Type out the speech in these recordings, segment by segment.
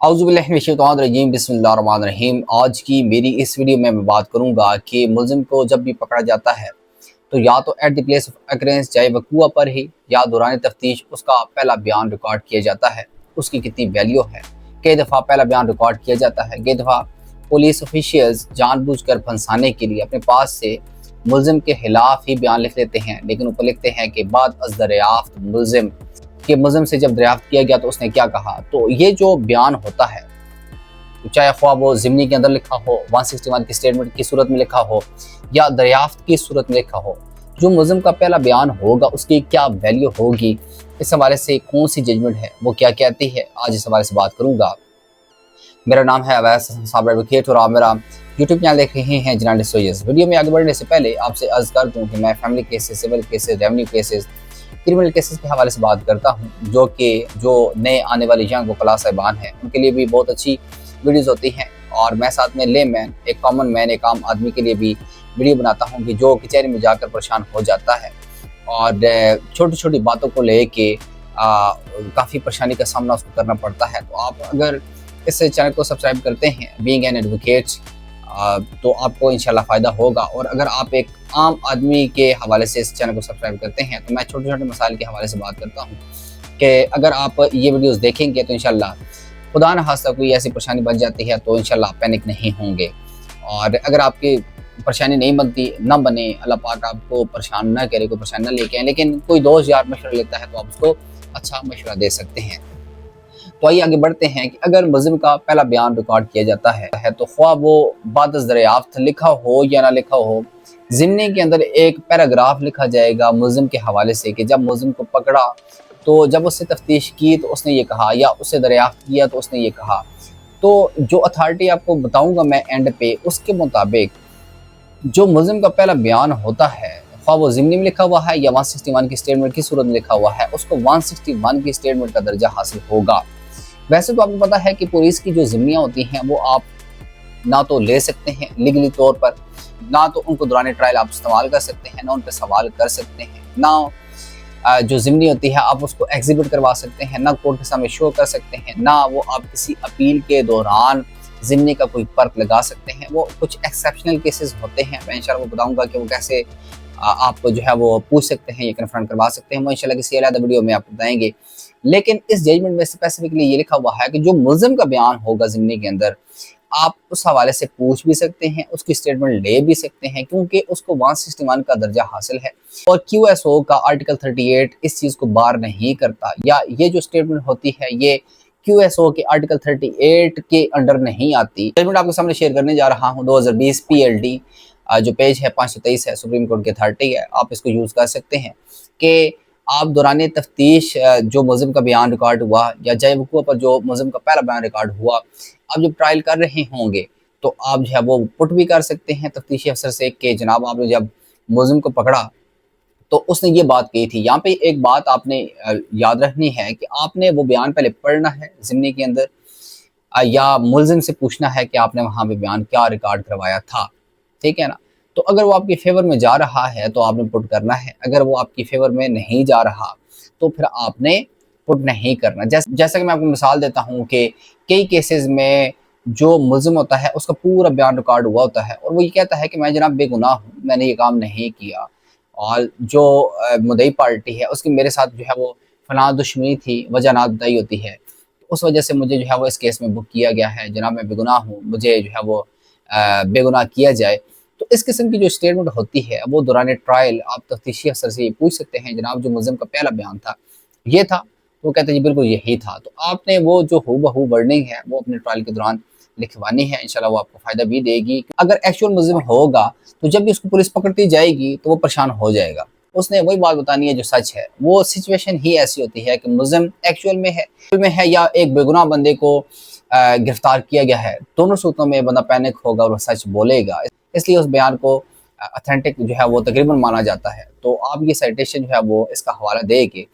औज़ुबिल्लाहिमिनश्शैतानिर्रजीम बिस्मिल्लाहिर्रहमानिर्रहीम। आज की मेरी इस वीडियो में मैं बात करूंगा कि मुल्ज़िम को जब भी पकड़ा जाता है तो या तो at the place of occurrences चाहे वक़ूआ पर ही या दौरान तफ्तीश उसका पहला बयान रिकॉर्ड किया जाता है। उसकी कितनी वैल्यू है, कई दफ़ा पहला बयान रिकॉर्ड किया जाता है, कई दफ़ा पुलिस ऑफिशियल्स जानबूझकर फंसाने के लिए अपने पास से मुल्ज़िम के खिलाफ ही बयान लिख लेते हैं, लेकिन ऊपर लिखते हैं कि बाद अज़ दरियाफ्त मुल्ज़िम कि मुल्ज़िम से जब दरियाफ्त किया गया तो उसने क्या कहा। तो ये जो बयान होता है, चाहे ख्वाह वो ज़िमनी के अंदर लिखा हो, 161 की स्टेटमेंट की सूरत में लिखा हो या दरियाफ्त की सूरत में लिखा हो, जो मुल्ज़िम का पहला बयान होगा उसकी क्या वैल्यू होगी, इस हवाले से कौन सी जजमेंट है, वो क्या कहती है, आज इस हवाले से बात करूँगा। मेरा नाम है अवैस साबर एडवोकेट और आप मेरा यूट्यूब चैनल देख रहे हैं जनाब सोयस। वीडियो में आगे बढ़ने से पहले आपसे अर्ज़ कर दूँ कि मैं family cases, civil cases, revenue cases, criminal cases के हवाले से बात करता हूँ, जो नए आने वाले यंग वकला साहिबान हैं उनके लिए भी बहुत अच्छी वीडियोज़ होती हैं। और मैं साथ में लेमैन, एक कॉमन मैन, एक आम आदमी के लिए भी वीडियो बनाता हूँ कि जो कचहरी में जाकर परेशान हो जाता है और छोटी छोटी बातों को लेके काफ़ी परेशानी का सामना उसको करना पड़ता है। तो आप अगर इस चैनल को सब्सक्राइब करते हैं बीइंग एन एडवोकेट तो आपको इंशाल्लाह फ़ायदा होगा। और अगर आप एक आम आदमी के हवाले से इस चैनल को सब्सक्राइब करते हैं तो मैं छोटे छोटे मसाइल के हवाले से बात करता हूँ कि अगर आप ये वीडियोस देखेंगे तो इंशाल्लाह खुदा न खास्ता कोई ऐसी परेशानी बन जाती है तो इंशाल्लाह आप पैनिक नहीं होंगे। और अगर आपकी परेशानी नहीं बनती, ना बने, अल्लाह पाक आपको परेशान ना करे, कोई परेशानी ना लेके आए, लेकिन कोई दोस्त यार मशवरा लेता है तो आप उसको अच्छा मशवरा दे सकते हैं। तो आइए आगे बढ़ते हैं कि अगर मुल्ज़िम का पहला बयान रिकॉर्ड किया जाता है तो ख्वाह वो बाद अज़ दरियाफ्त लिखा हो या ना लिखा हो, ज़िम्नी के अंदर एक पैराग्राफ लिखा जाएगा मुल्ज़िम के हवाले से कि जब मुल्ज़िम को पकड़ा तो जब उससे तफ्तीश की तो उसने ये कहा, या उससे दरियाफ्त किया तो उसने ये कहा। तो जो अथॉरिटी आपको बताऊंगा मैं एंड पे, उसके मुताबिक जो मुल्ज़िम का पहला बयान होता है, ख्वाह वो ज़िम्नी में लिखा हुआ है या 161 की स्टेटमेंट की सूरत में लिखा हुआ है, उसको 161 की स्टेटमेंट का दर्जा हासिल होगा। वैसे तो आपको पता है कि पुलिस की जो ज़िम्मियाँ होती हैं वो आप ना तो ले सकते हैं लीगली तौर पर, ना तो उनको दौरान ट्रायल आप इस्तेमाल कर सकते हैं, ना उन पर सवाल कर सकते हैं, ना जो ज़िम्नी होती है आप उसको एग्जिबिट करवा सकते हैं, ना कोर्ट के सामने शो कर सकते हैं, ना वो आप किसी अपील के दौरान ज़िम्नी का कोई पर्क लगा सकते हैं। वो कुछ एक्सेप्शनल केसेस होते हैं, मैं इंशाल्लाह वो बताऊँगा कि वो कैसे आप जो है वो पूछ सकते हैं, ये कन्फर्म करवा सकते हैं, वो इंशाल्लाह किसी अलग वीडियो में आपको बताएंगे। लेकिन इस जजमेंट में स्पेसिफिकली ये लिखा हुआ है कि जो मुल्ज़िम का बयान होगा ज़िम्नी के अंदर, आप उस हवाले से पूछ भी सकते हैं, उसकी स्टेटमेंट ले भी सकते हैं, क्योंकि उसको 161 का दर्जा हासिल है। और QSO का आर्टिकल 38 इस चीज़ को बार नहीं करता, या ये जो स्टेटमेंट होती है ये QSO के आर्टिकल 38 के अंडर नहीं आती। जजमेंट आपके सामने शेयर करने जा रहा हूँ 2020 PLD जो पेज है 523 है, सुप्रीम कोर्ट की अथॉरिटी है, आप इसको यूज़ कर सकते हैं कि आप दौरान तफ्तीश जो मुल्ज़िम का बयान रिकॉर्ड हुआ या जय वक़ूआ पर जो मुल्ज़िम का पहला बयान रिकॉर्ड हुआ, आप जब ट्रायल कर रहे होंगे तो आप जो है वो पुट भी कर सकते हैं तफ्तीशी अफसर से कि जनाब आपने जब मुल्ज़िम को पकड़ा तो उसने ये बात कही थी। यहाँ पे एक बात आपने याद रखनी है कि आपने वो बयान पहले पढ़ना है ज़िम्नी के अंदर, या मुल्ज़िम से पूछना है कि आपने वहाँ पे बयान क्या रिकॉर्ड करवाया था, ठीक है ना। तो अगर वो आपके फेवर में जा रहा है तो आपने पुट करना है, अगर वो आपकी फेवर में नहीं जा रहा तो फिर आपने पुट नहीं करना। जैसा कि मैं आपको मिसाल देता हूँ कि कई केसेस में जो मुल्ज़िम होता है उसका पूरा बयान रिकॉर्ड हुआ होता है और वो ये कहता है कि मैं जनाब बेगुनाह हूँ, मैंने ये काम नहीं किया, और जो मुद्दई पार्टी है उसकी मेरे साथ जो है वो फलां दुश्मनी थी, वजह ना बताई होती है, उस वजह से मुझे जो है वो इस केस में बुक किया गया है, जनाब मैं बेगुनाह हूँ, मुझे जो है वो बेगुनाह किया जाए। तो इस किस्म की जो स्टेटमेंट होती है वो दौरान ट्रायल आप तफ्तीशी अफसर से ये पूछ सकते हैं, जनाब जो मुल्ज़िम का पहला बयान था ये था, वो कहते हैं जी बिल्कुल यही था। तो आपने वो जो हूबहू वर्डिंग है वो अपने ट्रायल के दौरान लिखवानी है, इंशाल्लाह वो आपको फ़ायदा भी देगी। अगर एक्चुअल मुल्ज़िम होगा तो जब भी उसको पुलिस पकड़ती जाएगी तो वो परेशान हो जाएगा, उसने वही बात बतानी है जो सच है। वो सिचुएशन ही ऐसी होती है कि मुल्ज़िम एक्चुअल में है या एक बेगुनाह बंदे को गिरफ्तार किया गया है, दोनों सूरतों में बंदा पैनिक होगा और वो सच बोलेगा, इसलिए उस बयान को अथेंटिक जो है वो तकरीबन माना जाता है। तो आप ये साइटेशन जो है वो इसका हवाला दे के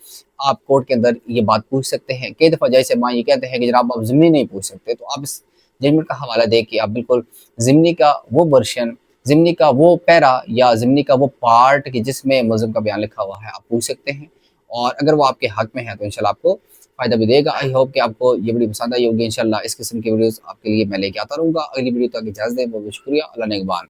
आप कोर्ट के अंदर ये बात पूछ सकते हैं। कई दफ़ा जैसे माँ ये कहते हैं कि जनाब आप ज़िम्नी नहीं पूछ सकते, तो आप इस जजमेंट का हवाला दे के आप बिल्कुल ज़िम्नी का वो वर्शन, ज़िम्नी का वो पैरा या ज़िम्नी का वो पार्ट कि जिसमें मुल्ज़िम का बयान लिखा हुआ है आप पूछ सकते हैं, और अगर वो आपके हक में है तो इंशाल्लाह आपको فائدہ بھی دے گا۔ آئی ہوپ کہ آپ کو یہ ویڈیو پسند آئی ہوگی۔ انشاءاللہ اس قسم کی ویڈیوز آپ کے لیے میں لے کے آتا رہوں گا۔ اگلی ویڈیو تک اجازت دیں، بہت بہت شکریہ۔ اللہ نگہبان۔